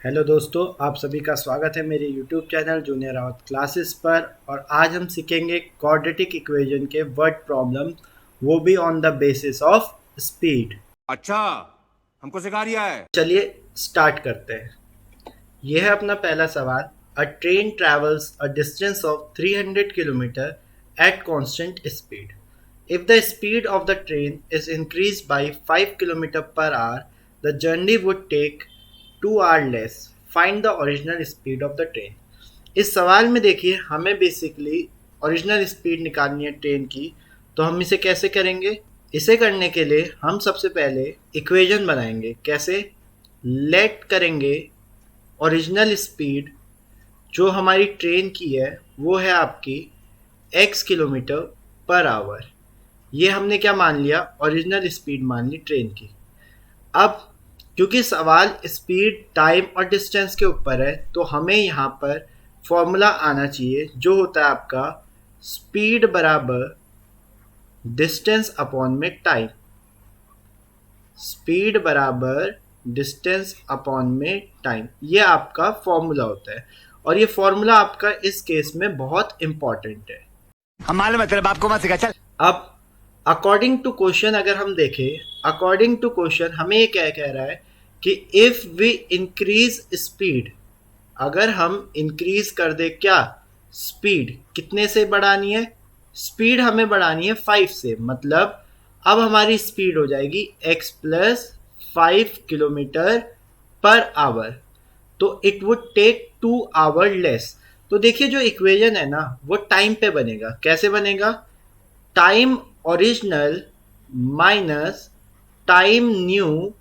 Hello दोस्तों, आप सभी का स्वागत है मेरे YouTube channel junior Rawat classes पर। और आज हम सीखेंगे क्वाड्रेटिक इक्वेशन के वर्ड प्रॉब्लम, वो भी on the basis of speed. अच्छा, हमको सिखा रिया है। चलिए स्टार्ट करते हैं। यह है अपना पहला सवाल। A train travels a distance of 300 kilometre at constant speed. If the speed of the train is increase by 5 kilometre per hour, the journey would take 2 hour less. Find the original speed of the train. इस सवाल में देखिए, हमें basically original speed निकालनी है train की। तो हम इसे कैसे करेंगे? इसे करने के लिए हम सबसे पहले इक्वेशन बनाएंगे। कैसे? लेट करेंगे ओरिजिनल स्पीड जो हमारी ट्रेन की है वो है आपकी x किलोमीटर पर आवर। ये हमने क्या मान लिया? ओरिजिनल स्पीड मान ली ट्रेन की। अब क्योंकि सवाल स्पीड, टाइम और डिस्टेंस के ऊपर है, तो हमें यहाँ पर फॉर्मूला आना चाहिए जो होता है आपका स्पीड बराबर डिस्टेंस अपॉन में टाइम। स्पीड बराबर डिस्टेंस अपॉन में टाइम, ये आपका फॉर्मूला होता है। और ये फॉर्मूला आपका इस केस में बहुत इंपॉर्टेंट है। हम मालूम है तेरे बाप को मत सिखा, चल। अब अकॉर्डिंग टू क्वेश्चन अगर हम देखें, अकॉर्डिंग टू क्वेश्चन हमें ये क्या कह रहा है कि इफ वी इंक्रीज स्पीड, अगर हम इंक्रीज कर दे क्या स्पीड, कितने से बढ़ानी है? स्पीड हमें बढ़ानी है 5 से। मतलब अब हमारी स्पीड हो जाएगी x plus 5 kilometre per hour. तो it would take 2 hour less. तो देखिए जो इक्वेशन है ना वो टाइम पे बनेगा। कैसे बनेगा? Time original minus time new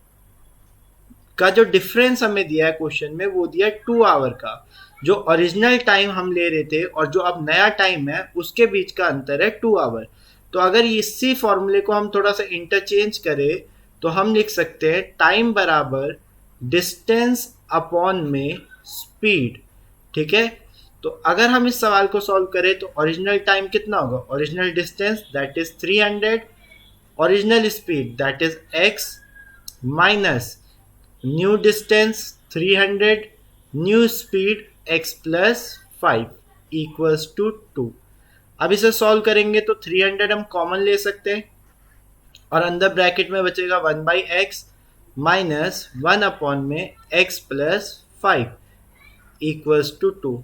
का जो डिफरेंस हमें दिया है क्वेश्चन में वो दिया है 2 आवर का। जो ओरिजिनल टाइम हम ले रहे थे और जो अब नया टाइम है उसके बीच का अंतर है 2 आवर। तो अगर इसी फॉर्मूले को हम थोड़ा सा इंटरचेंज करें तो हम लिख सकते हैं टाइम बराबर डिस्टेंस अपॉन में स्पीड। ठीक है, तो अगर हम इस सवाल को सॉल्व करें तो ओरिजिनल टाइम कितना होगा? Original distance that is 300, original speed that is x minus new distance 300, new speed x plus 5 equals to 2। अब इसे सॉल्व करेंगे तो 300 हम कॉमन ले सकते हैं और अंदर ब्रैकेट में बचेगा 1/x माइनस 1 अपॉन में x प्लस 5 इक्वल्स टू 2।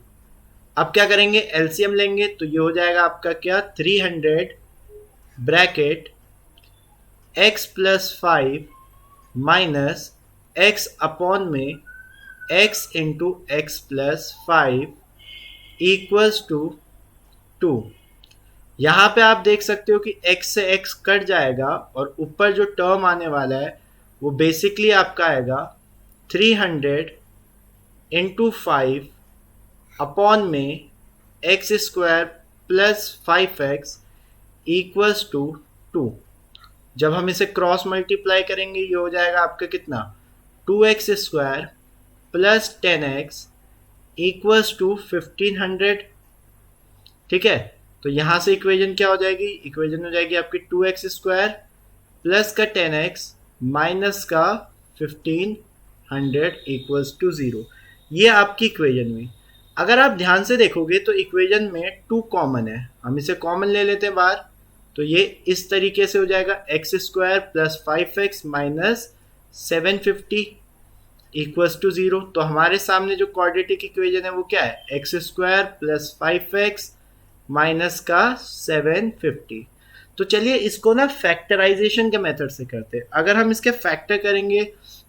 अब क्या करेंगे? एलसीएम लेंगे तो ये हो जाएगा आपका क्या? 300 bracket x plus 5 minus x upon में x into x plus 5 equals to 2। यहाँ पे आप देख सकते हो कि x से x कट जाएगा और ऊपर जो टर्म आने वाला है वो बेसिकली आपका आएगा 300 इंटू 5 अपॉन में x square plus 5x equals to 2। जब हम इसे क्रॉस मल्टीप्लाई करेंगे ये हो जाएगा आपका कितना? 2x square plus 10x equals to 1500। ठीक है, तो यहाँ से इक्वेशन क्या हो जाएगी? इक्वेशन हो जाएगी आपकी 2x स्क्वायर प्लस का 10x माइनस का 1500 इक्वल्स टू 0। ये आपकी इक्वेशन हुई। अगर आप ध्यान से देखोगे तो इक्वेशन में 2 कॉमन है, हम इसे कॉमन ले लेते हैं बाहर। तो ये इस तरीके से हो जाएगा x square plus 5x minus 750 equals to 0। तो हमारे सामने जो क्वाड्रेटिक इक्वेशन है वो क्या है? X square plus 5x minus का 750। तो चलिए इसको ना फैक्टराइजेशन के मेथड से करते हैं। अगर हम इसके फैक्टर करेंगे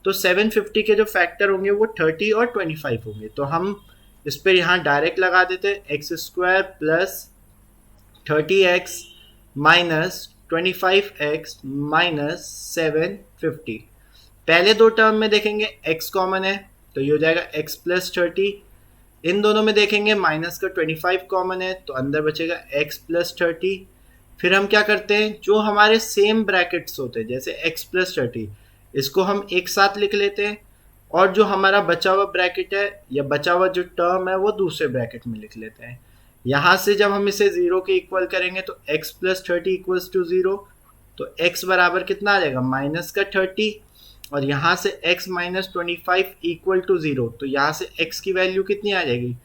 तो 750 के जो फैक्टर होंगे वो 30 और 25 होंगे। तो हम इस पर यहाँ डायरेक्ट लगा देते हैं x square plus 30x minus 25x minus 750। पहले दो टर्म में देखेंगे x कॉमन है तो ये हो जाएगा x प्लस 30। इन दोनों में देखेंगे माइनस का 25 कॉमन है तो अंदर बचेगा x प्लस 30। फिर हम क्या करते हैं, जो हमारे सेम ब्रैकेट्स होते हैं जैसे x प्लस 30, इसको हम एक साथ लिख लेते हैं और जो हमारा बचा हुआ ब्रैकेट है या बचा हुआ जो टर्म है वो दूसरे ब्रैकेट में लिख लेते हैं। यहाँ से जब हम इसे 0 के इक्वल करेंगे तो x प्लस 30 इक्वल्स टू 0। तो x बराबर कितना आ जाएगा? माइनस का 30 और यहाँ से x माइनस 25 इक्वल टू 0, तो यहाँ से x की वैल्यू कितनी आ जाएगी,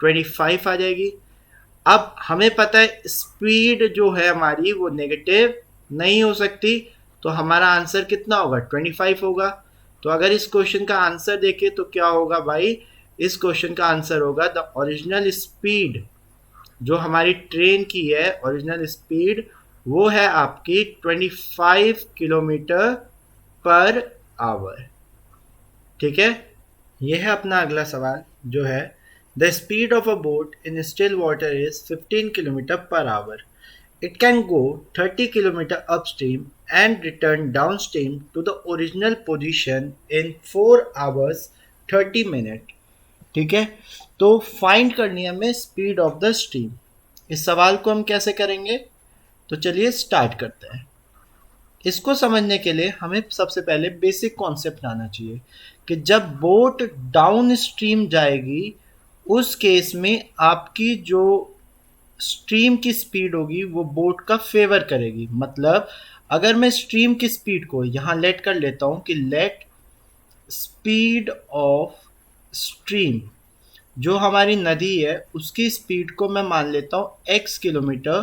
25 आ जाएगी। अब हमें पता है स्पीड जो है हमारी वो नेगेटिव नहीं हो सकती, तो हमारा आंसर कितना होगा, 25 होगा। तो अगर इस क्वेश्चन का आंसर देखें तो क्या होगा भाई, इस क्वेश्चन का आंसर होगा द ओरिजिनल स्पीड जो हमारी ट्रेन की है, ओरिजिनल स्पीड वो है आपकी 25 किलोमीटर पर आवर। ठीक है, यह है अपना अगला सवाल जो है the speed of a boat in still water is 15 kilometre per our. It can go 30 kilometer upstream and return downstream to the original position in 4 hours 30 minutes। ठीक है, तो फाइंड करनी है हमें स्पीड ऑफ द स्ट्रीम। इस सवाल को हम कैसे करेंगे, तो चलिए स्टार्ट करते हैं। इसको समझने के लिए हमें सबसे पहले बेसिक कॉन्सेप्ट आना चाहिए कि जब बोट डाउन स्ट्रीम जाएगी उस केस में आपकी जो स्ट्रीम की स्पीड होगी वो बोट का फेवर करेगी। मतलब अगर मैं स्ट्रीम की स्पीड को यहाँ लेट कर लेता हूँ कि लेट स्पीड ऑफ स्ट्रीम, जो हमारी नदी है उसकी स्पीड को मैं मान लेता हूँ x किलोमीटर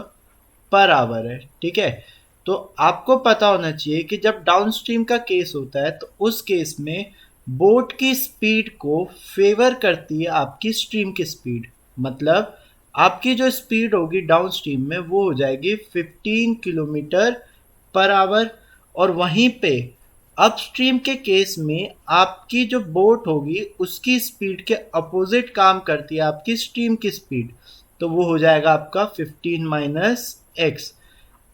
पर आवर है। ठीक है, तो आपको पता होना चाहिए कि जब डाउनस्ट्रीम का केस होता है तो उस केस में बोट की स्पीड को फेवर करती है आपकी स्ट्रीम की स्पीड। मतलब आपकी जो स्पीड होगी डाउनस्ट्रीम में वो हो जाएगी 15 किलोमीटर पर आवर, और वहीं पे अपस्ट्रीम के केस में आपकी जो बोट होगी उसकी स्पीड के अपोजिट काम करती है आपकी स्ट्रीम की स्पीड, तो वो हो जाएगा आपका 15 माइनस एक्स।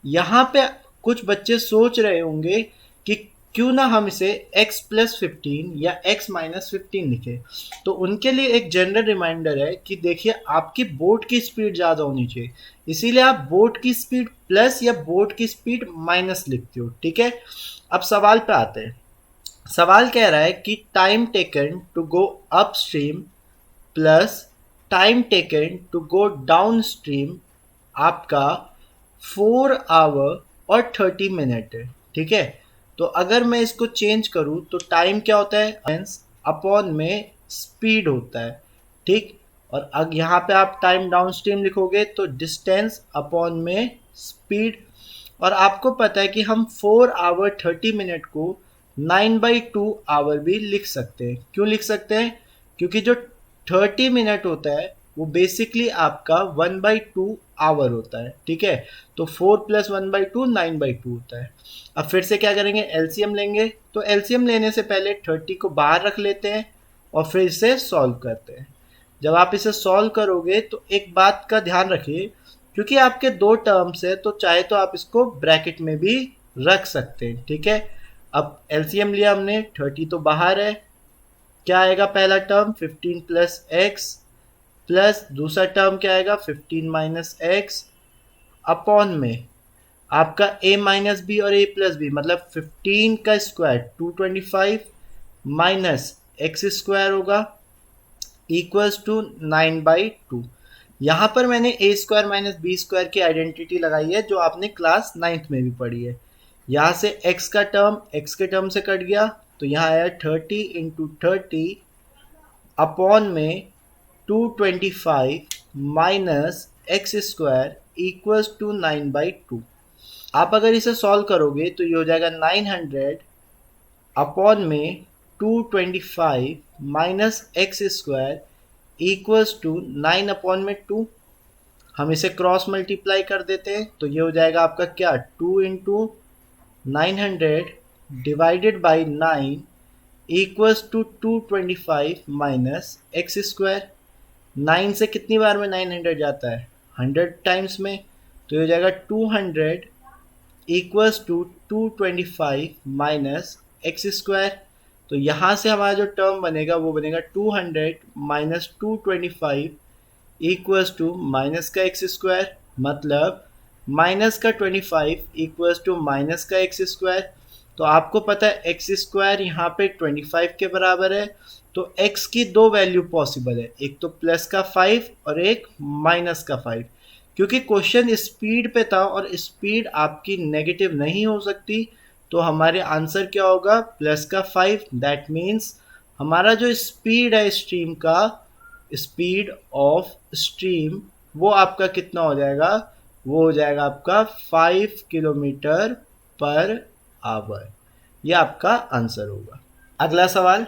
यहाँ पे कुछ बच्चे सोच रहे होंगे कि क्यों ना हम इसे x प्लस 15 या x माइनस 15 लिखे, तो उनके लिए एक जनरल रिमाइंडर है कि देखिए आपकी बोट की स्पीड ज़्यादा होनी चाहिए, इसीलिए आप बोट की स्पीड प्लस या बोट की स्पीड माइनस लिखते हो। ठीक है, अब सवाल पे आते हैं। सवाल कह रहा है कि time taken to go up stream plus time taken to go down stream आपका 4 आवर और 30 मिनट है। ठीक है, तो अगर मैं इसको चेंज करूँ तो टाइम क्या होता है, अपॉन में स्पीड होता है। ठीक, और अब यहाँ पे आप टाइम डाउन स्ट्रीम लिखोगे तो डिस्टेंस अपॉन में स्पीड। और आपको पता है कि हम 4 आवर 30 मिनट को 9/2 आवर भी लिख सकते हैं। क्यों लिख सकते हैं, क्योंकि जो 30 मिनट होता है वो बेसिकली आपका 1/2 आवर होता है। ठीक है, तो 4 प्लस 1/2 9/2 होता है। अब फिर से क्या करेंगे, एलसीएम लेंगे। तो एलसीएम लेने से पहले 30 को बाहर रख लेते हैं और फिर इसे सॉल्व करते हैं। जब आप इसे सॉल्व करोगे तो एक बात का ध्यान रखिए, क्योंकि आपके दो टर्म्स है तो चाहे तो आप इसको ब्रैकेट में भी रख सकते हैं। ठीक है, अब एलसीएम लिया हमने, 30 तो बाहर है, क्या आएगा पहला टर्म 15 प्लस एक्स, प्लस दूसरा टर्म क्या आएगा 15 माइनस एक्स, अपॉन में आपका a माइनस बी और a प्लस बी, मतलब 15 का स्क्वायर 225 माइनस एक्स स्क्वायर होगा इक्वल्स टू 9/2। यहाँ पर मैंने a square minus b square की आइडेंटिटी लगाई है जो आपने क्लास 9th में भी पढ़ी है। यहाँ से x का टर्म x के टर्म से कट गया, तो यहाँ आया 30 इंटू 30 अपॉन में 225 minus x square equals to 9/2। आप अगर इसे सॉल्व करोगे तो ये हो जाएगा 900 अपॉन में 225 minus x square equals to 9 upon में 2। हम इसे क्रॉस मल्टीप्लाई कर देते हैं तो ये हो जाएगा आपका क्या 2 into 900 divided by 9 equals to 225 minus x square. 9 से कितनी बार में 900 जाता है, 100 टाइम्स में, तो ये हो जाएगा 200 equals to 225 minus x square. तो यहाँ से हमारा जो टर्म बनेगा वो बनेगा 200 माइनस 225 इक्वल्स टू माइनस का एक्स स्क्वायर, मतलब माइनस का 25 इक्वल्स टू माइनस का एक्स स्क्वायर। तो आपको पता है एक्स स्क्वायर यहाँ पे 25 के बराबर है, तो x की दो वैल्यू पॉसिबल है, एक तो प्लस का 5 और एक माइनस का 5। क्योंकि क्वेश्चन स्पीड पे था और स्पीड आपकी नेगेटिव नहीं हो सकती, तो हमारे आंसर क्या होगा, प्लस का 5। दैट मीन्स हमारा जो स्पीड है स्ट्रीम का, स्पीड ऑफ स्ट्रीम, वो आपका कितना हो जाएगा, वो हो जाएगा आपका 5 किलोमीटर पर आवर। ये आपका आंसर होगा। अगला सवाल,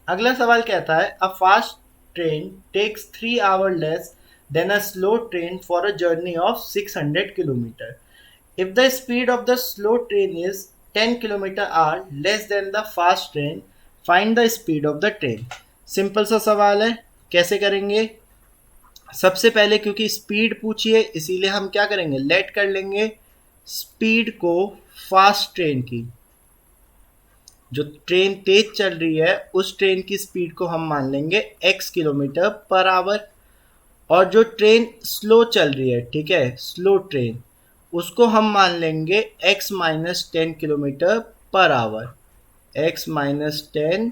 अगला सवाल कहता है a fast train takes 3 hour less than a slow train for a journey of 600 kilometre. If the speed of the slow train is 10 kilometer hour less than the fast train, find the speed of the train। Simple सा सवाल है, कैसे करेंगे। सबसे पहले क्योंकि speed पूछी है इसीलिए हम क्या करेंगे, लेट कर लेंगे स्पीड को फास्ट ट्रेन की, जो ट्रेन तेज चल रही है उस ट्रेन की स्पीड को हम मान लेंगे x किलोमीटर पर आवर, और जो ट्रेन स्लो चल रही है, ठीक है, स्लो ट्रेन, उसको हम मान लेंगे x minus 10 kilometre per our, x minus 10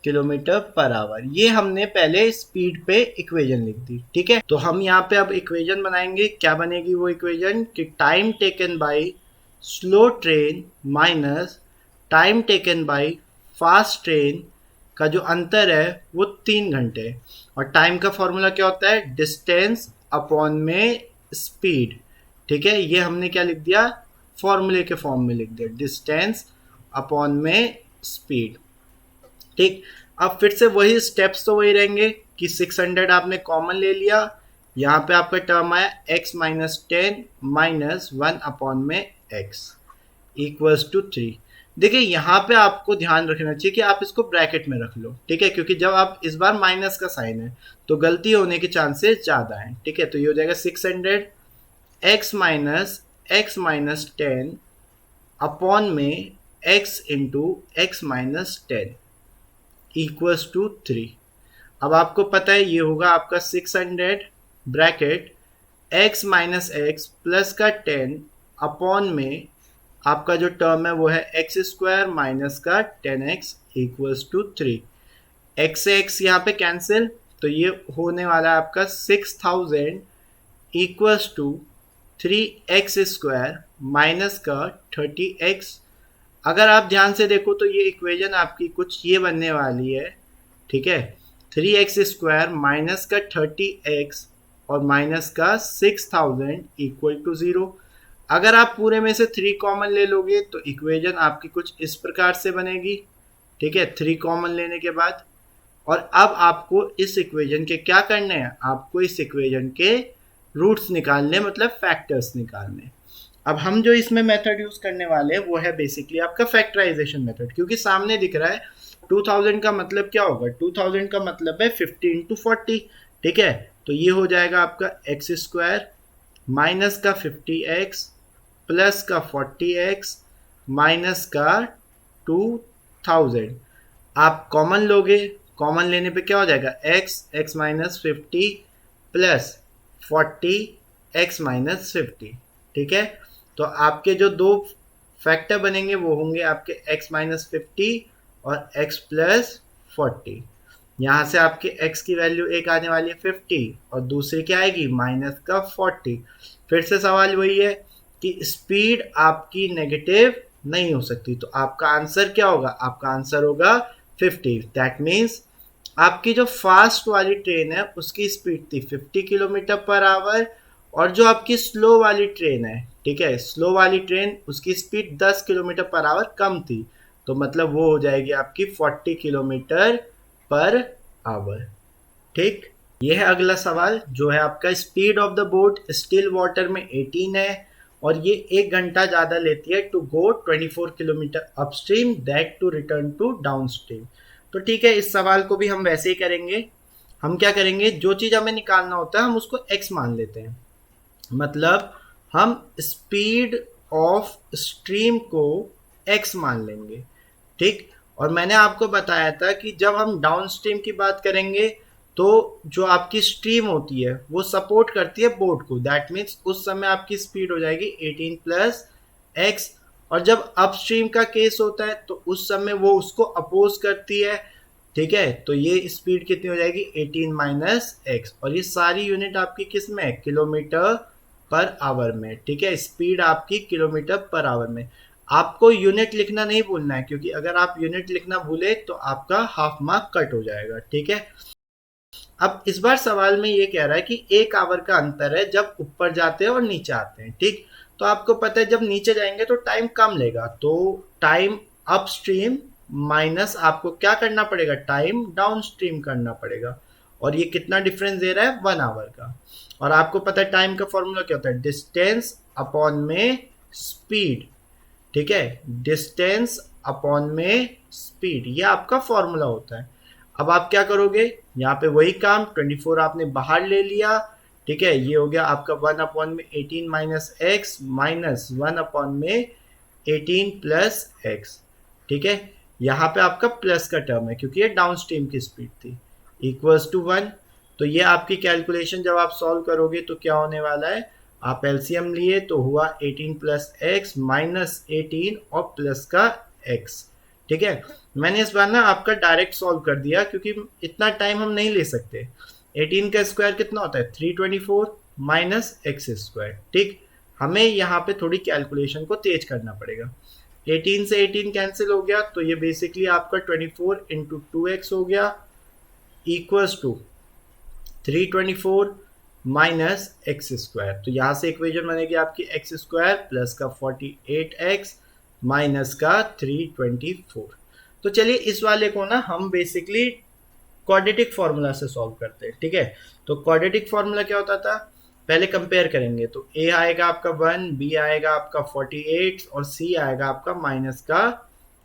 kilometre per our. ये हमने पहले स्पीड पे इक्वेशन लिख दी, ठीक है। तो हम यहाँ पे अब इक्वेशन बनाएंगे। क्या बनेगी वो इक्वेशन कि time taken by slow train minus time taken by fast train का जो अंतर है वो 3 घंटे है। और टाइम का फॉर्मूला क्या होता है, डिस्टेंस अपॉन में स्पीड, ठीक है। ये हमने क्या लिख दिया, फॉर्मूले के फॉर्म में लिख दिया, डिस्टेंस अपॉन में स्पीड, ठीक। अब फिर से वही स्टेप्स तो वही रहेंगे कि 600 आपने कॉमन ले लिया, यहाँ पे आपका टर्म आया x माइनस 10 माइनस 1 अपॉन में x इक्वल्स टू 3। देखिए यहाँ पे आपको ध्यान रखना चाहिए कि आप इसको ब्रैकेट में रख लो, ठीक है, क्योंकि जब आप इस बार माइनस का साइन है तो गलती होने के चांसेस ज़्यादा हैं, ठीक है। तो ये हो जाएगा 600 x माइनस 10 अपॉन में x into x minus 10 equals to 3। अब आपको पता है ये होगा आपका 600 bracket x minus x plus का 10 अपॉन में आपका जो टर्म है वो है एक्स स्क्वायर माइनस का 10x इक्वल्स टू 3। x से x यहाँ पे कैंसिल, तो ये होने वाला है आपका 6000 equals to 3x square minus का 30x। अगर आप ध्यान से देखो तो ये इक्वेशन आपकी कुछ ये बनने वाली है, ठीक है, 3x स्क्वायर माइनस का 30x और माइनस का 6000 इक्वल टू 0। अगर आप पूरे में से 3 कॉमन ले लोगे तो इक्वेशन आपकी कुछ इस प्रकार से बनेगी, ठीक है, 3 कॉमन लेने के बाद। और अब आपको इस इक्वेशन के क्या करने हैं, आपको इस इक्वेशन के रूट्स निकालने, मतलब फैक्टर्स निकालने। अब हम जो इसमें मेथड यूज करने वाले हैं वो है बेसिकली आपका फैक्टराइजेशन मेथड, क्योंकि सामने दिख रहा है 2000 का मतलब क्या होगा, 2000 का मतलब है 50 इंटू 40, ठीक है। तो ये हो जाएगा आपका एक्स स्क्वायर माइनस का 50x प्लस का 40x माइनस का 2000। आप कॉमन लोगे, कॉमन लेने पे क्या हो जाएगा, x minus 50 plus 40x minus 50, ठीक है। तो आपके जो दो फैक्टर बनेंगे वो होंगे आपके x माइनस 50 और x प्लस 40। यहाँ से आपके x की वैल्यू एक आने वाली है 50 और दूसरी क्या आएगी, माइनस का 40। फिर से सवाल वही है कि स्पीड आपकी नेगेटिव नहीं हो सकती, तो आपका आंसर क्या होगा, आपका आंसर होगा 50। दैट मीन्स आपकी जो फास्ट वाली ट्रेन है उसकी स्पीड थी 50 किलोमीटर पर आवर, और जो आपकी स्लो वाली ट्रेन है, ठीक है, स्लो वाली ट्रेन उसकी स्पीड 10 किलोमीटर पर आवर कम थी, तो मतलब वो हो जाएगी आपकी 40 किलोमीटर पर आवर, ठीक। ये है अगला सवाल जो है आपका speed of the boat still water में 18 है और ये 1 घंटा ज़्यादा लेती है to go 24 kilometre upstream that to return to downstream. तो ठीक है, इस सवाल को भी हम वैसे ही करेंगे। हम क्या करेंगे, जो चीज़ हमें निकालना होता है हम उसको x मान लेते हैं, मतलब हम स्पीड ऑफ स्ट्रीम को x मान लेंगे, ठीक। और मैंने आपको बताया था कि जब हम डाउन स्ट्रीम की बात करेंगे तो जो आपकी स्ट्रीम होती है वो सपोर्ट करती है बोट को, दैट मीन्स उस समय आपकी स्पीड हो जाएगी 18 प्लस एक्स। और जब अपस्ट्रीम का केस होता है तो उस समय वो उसको अपोज करती है, ठीक है। तो ये स्पीड कितनी हो जाएगी, 18 माइनस एक्स, और ये सारी यूनिट आपकी किस में, किलोमीटर पर आवर में, ठीक है, स्पीड आपकी किलोमीटर पर आवर में। आपको यूनिट लिखना नहीं भूलना है, क्योंकि अगर आप यूनिट लिखना भूले तो आपका हाफ मार्क कट हो जाएगा। ठीक है, अब इस बार सवाल में ये कह रहा है कि 1 आवर का अंतर है जब ऊपर जाते हैं और नीचे आते हैं। ठीक, तो आपको पता है जब नीचे जाएंगे तो टाइम कम लेगा, तो टाइम अपस्ट्रीम माइनस आपको क्या करना पड़ेगा, टाइम डाउनस्ट्रीम करना पड़ेगा। और ये कितना डिफरेंस दे रहा है, 1 आवर का। और आपको पता है टाइम का फॉर्मूला क्या होता है, डिस्टेंस अपॉन में स्पीड। ठीक है, डिस्टेंस अपॉन में स्पीड, ये आपका फॉर्मूला होता है। अब आप क्या करोगे, यहाँ पे वही काम, 24 आपने बाहर ले लिया। ठीक है, ये हो गया आपका 1 अपॉन में 18 माइनस एक्स माइनस 1 अपॉन में 18 प्लस एक्स। ठीक है, यहाँ पे आपका प्लस का टर्म है क्योंकि ये डाउन स्ट्रीम की स्पीड थी, इक्वल्स टू 1। तो ये आपकी कैलकुलेशन जब आप सॉल्व करोगे तो क्या होने वाला है, आप एलसीएम लिए तो हुआ 18 प्लस एक्स माइनस 18 और प्लस का एक्स। ठीक है, मैंने इस बार ना आपका डायरेक्ट सॉल्व कर दिया क्योंकि इतना टाइम हम नहीं ले सकते। 18 का स्क्वायर कितना होता है, 324 माइनस एक्स स्क्वायर। ठीक, हमें यहाँ पे थोड़ी कैलकुलेशन को तेज करना पड़ेगा। 18 से 18 कैंसिल हो गया, तो ये बेसिकली आपका 24 इंटू 2x हो गया, equals to 324 minus x square. तो यहाँ से इक्वेशन बनेगी आपकी एक्स स्क्वायर प्लस का 48x माइनस का 324। तो चलिए इस वाले को ना हम बेसिकली क्वाड्रेटिक फार्मूला से सॉल्व करते हैं। ठीक है, तो क्वाड्रेटिक फार्मूला क्या होता था, पहले कंपेयर करेंगे तो a आएगा आपका 1, b आएगा आपका 48 और c आएगा आपका माइनस का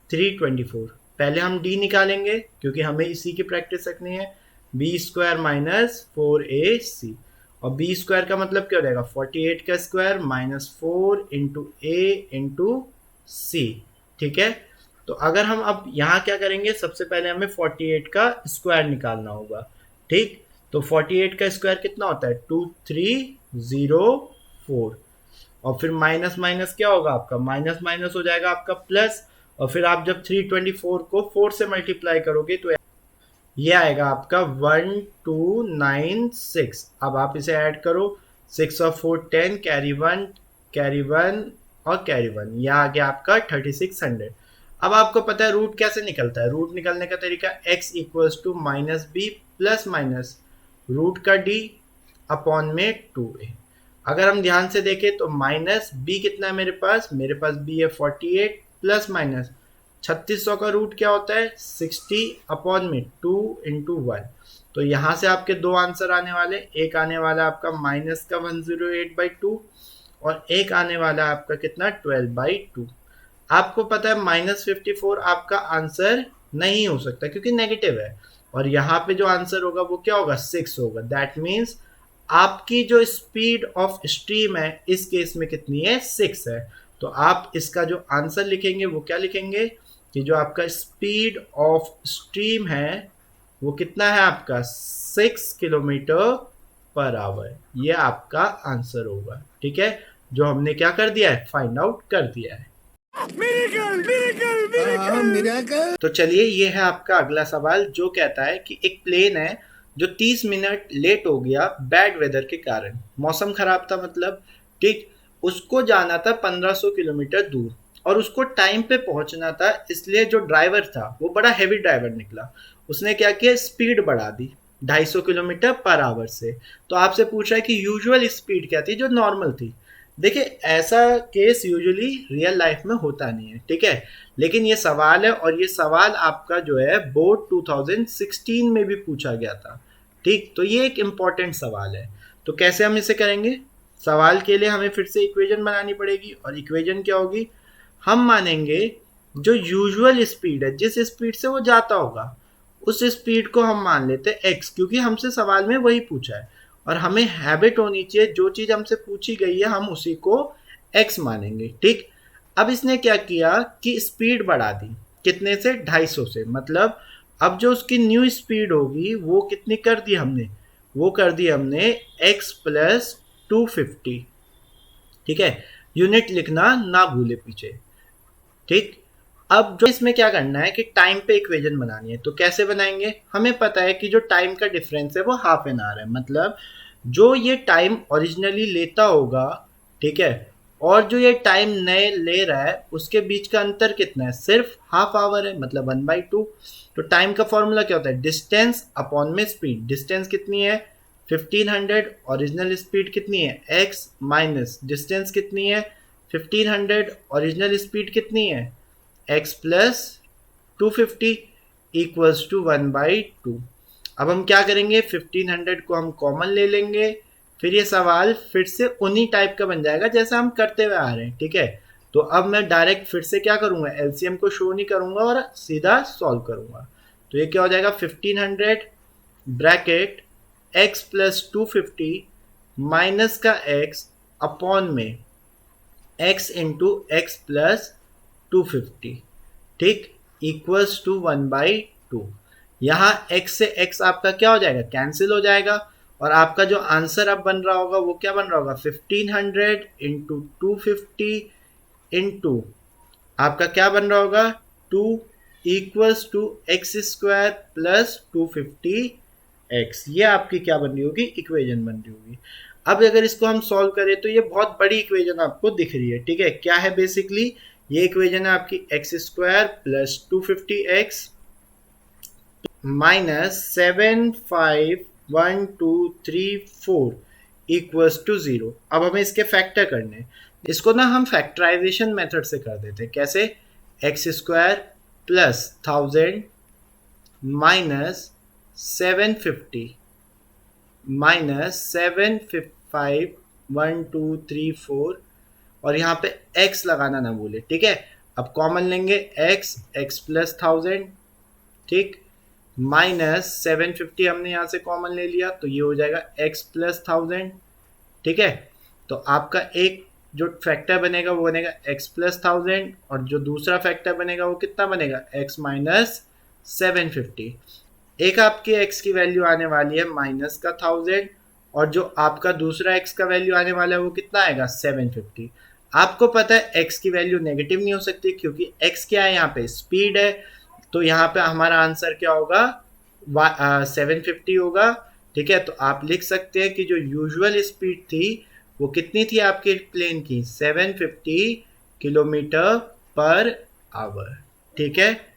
324। पहले हम d निकालेंगे क्योंकि हमें इसी की प्रैक्टिस रखनी है, बी स्क्वायर माइनस 4ac। और बी स्क्वायर का मतलब क्या हो जाएगा, 48 का स्क्वायर माइनस 4 इंटू ए इंटू सी। ठीक है, तो अगर हम अब यहाँ क्या करेंगे, सबसे पहले हमें 48 का स्क्वायर निकालना होगा। ठीक, तो 48 का स्क्वायर कितना होता है, 2304। और फिर माइनस माइनस क्या होगा आपका, माइनस माइनस हो जाएगा आपका प्लस। और फिर आप जब 324 को 4 से मल्टीप्लाई करोगे तो ये आएगा आपका 1296। अब आप इसे ऐड करो, 6 और 4 10, कैरी 1 कैरी 1 और कैरी 1, यह आ गया आपका 3600। अब आपको पता है रूट कैसे निकलता है, रूट निकलने का तरीका x equals to minus b plus minus root का d अपॉन में 2a। अगर हम ध्यान से देखें तो माइनस b कितना है मेरे पास b है 48 प्लस माइनस 3600 का रूट क्या होता है 60 अपॉन में 2 इंटू 1। तो यहाँ से आपके दो आंसर आने वाले, एक आने वाला आपका माइनस का 108/2 और एक आने वाला आपका कितना 12/2। आपको पता है -54 आपका आंसर नहीं हो सकता क्योंकि नेगेटिव है, और यहाँ पे जो आंसर होगा वो क्या होगा 6 होगा। दैट मीन्स आपकी जो स्पीड ऑफ स्ट्रीम है इस केस में कितनी है 6 है। तो आप इसका जो आंसर लिखेंगे वो क्या लिखेंगे कि जो आपका स्पीड ऑफ स्ट्रीम है वो कितना है आपका 6 किलोमीटर पर आवर। ये आपका आंसर होगा। ठीक है, जो हमने क्या कर दिया है फाइंड आउट कर दिया है। तो चलिए ये है आपका अगला सवाल जो कहता है कि एक प्लेन है जो 30 मिनट लेट हो गया बैड वेदर के कारण, मौसम खराब था मतलब। ठीक, उसको जाना था 1500 किलोमीटर दूर और उसको टाइम पे पहुंचना था, इसलिए जो ड्राइवर था वो बड़ा हैवी ड्राइवर निकला। उसने क्या किया, स्पीड बढ़ा दी 250 किलोमीटर पर आवर से। तो आपसे पूछ रहा है कि यूजुअल स्पीड क्या थी जो नॉर्मल थी। देखिए ऐसा केस यूजुअली रियल लाइफ में होता नहीं है। ठीक है, लेकिन ये सवाल है और ये सवाल आपका जो है बोर्ड 2016 में भी पूछा गया था। ठीक, तो ये एक इम्पॉर्टेंट सवाल है। तो कैसे हम इसे करेंगे, सवाल के लिए हमें फिर से इक्वेशन बनानी पड़ेगी। और इक्वेशन क्या होगी, हम मानेंगे जो यूजुअल स्पीड है जिस स्पीड से वो जाता होगा उस स्पीड को हम मान लेते हैं एक्स, क्योंकि हमसे सवाल में वही पूछा है और हमें हैबिट होनी चाहिए जो चीज़ हमसे पूछी गई है हम उसी को x मानेंगे। ठीक, अब इसने क्या किया कि स्पीड बढ़ा दी, कितने से 250 से, मतलब अब जो उसकी न्यू स्पीड होगी वो कितनी कर दी हमने, वो कर दी हमने x प्लस 250। ठीक है, यूनिट लिखना ना भूले पीछे। ठीक, अब जो इसमें क्या करना है कि टाइम पे इक्वेशन बनानी है। तो कैसे बनाएंगे, हमें पता है कि जो टाइम का डिफरेंस है वो ½ एन आवर है, मतलब जो ये टाइम ओरिजिनली लेता होगा, ठीक है, और जो ये टाइम नए ले रहा है उसके बीच का अंतर कितना है, सिर्फ हाफ आवर है, मतलब 1/2। तो टाइम का फॉर्मूला क्या होता है, डिस्टेंस अपॉन में स्पीड। डिस्टेंस कितनी है 1500, ओरिजिनल स्पीड कितनी है x माइनस डिस्टेंस कितनी है 1500, ओरिजिनल स्पीड कितनी है x प्लस 250 इक्वल्स टू 1/2। अब हम क्या करेंगे, 1500 को हम कॉमन ले लेंगे, फिर ये सवाल फिर से उन्हीं टाइप का बन जाएगा जैसा हम करते हुए आ रहे हैं, ठीक है। तो अब मैं डायरेक्ट फिर से क्या करूंगा, एलसीएम को शो नहीं करूंगा और सीधा सॉल्व करूंगा। तो ये क्या हो जाएगा 1500 ब्रैकेट x प्लस 250 माइनस का x अपॉन में x इंटू एक्स प्लस 250, ठीक, इक्वल्स टू 1/2। यहाँ x से x आपका क्या हो जाएगा, कैंसिल हो जाएगा, और आपका जो आंसर अब बन रहा होगा वो क्या बन रहा होगा, 1500 इंटू 250 इंटू आपका क्या बन रहा होगा 2 equals to x square plus 250x। ये आपकी क्या बन रही होगी, इक्वेशन बन रही होगी। अब अगर इसको हम सॉल्व करें तो ये बहुत बड़ी इक्वेशन आपको दिख रही है, ठीक है। क्या है बेसिकली, ये इक्वेशन है आपकी x square plus 250x minus 75123 equals to 0। अब हमें इसके फैक्टर करने हैं। इसको ना हम फैक्टराइजेशन मेथड से कर देते हैं। कैसे, x square plus 1000 minus 750 minus 75123 और यहाँ पे x लगाना ना भूले, ठीक है। अब कॉमन लेंगे x प्लस 1000, ठीक, माइनस 750 हमने यहाँ से कॉमन ले लिया तो ये हो जाएगा x प्लस 1000, ठीक है। तो आपका एक जो फैक्टर बनेगा वो बनेगा x प्लस 1000 और जो दूसरा फैक्टर बनेगा वो कितना बनेगा x माइनस 750। एक आपके x की वैल्यू आने वाली है माइनस का 1000 और जो आपका दूसरा x का वैल्यू आने वाला है वो कितना आएगा 750। आपको पता है x की वैल्यू नेगेटिव नहीं हो सकती क्योंकि x क्या है, यहाँ पे स्पीड है। तो यहाँ पे हमारा आंसर क्या होगा 750 होगा, ठीक है। तो आप लिख सकते हैं कि जो यूजुअल स्पीड थी वो कितनी थी आपके प्लेन की, 750 किलोमीटर पर आवर, ठीक है।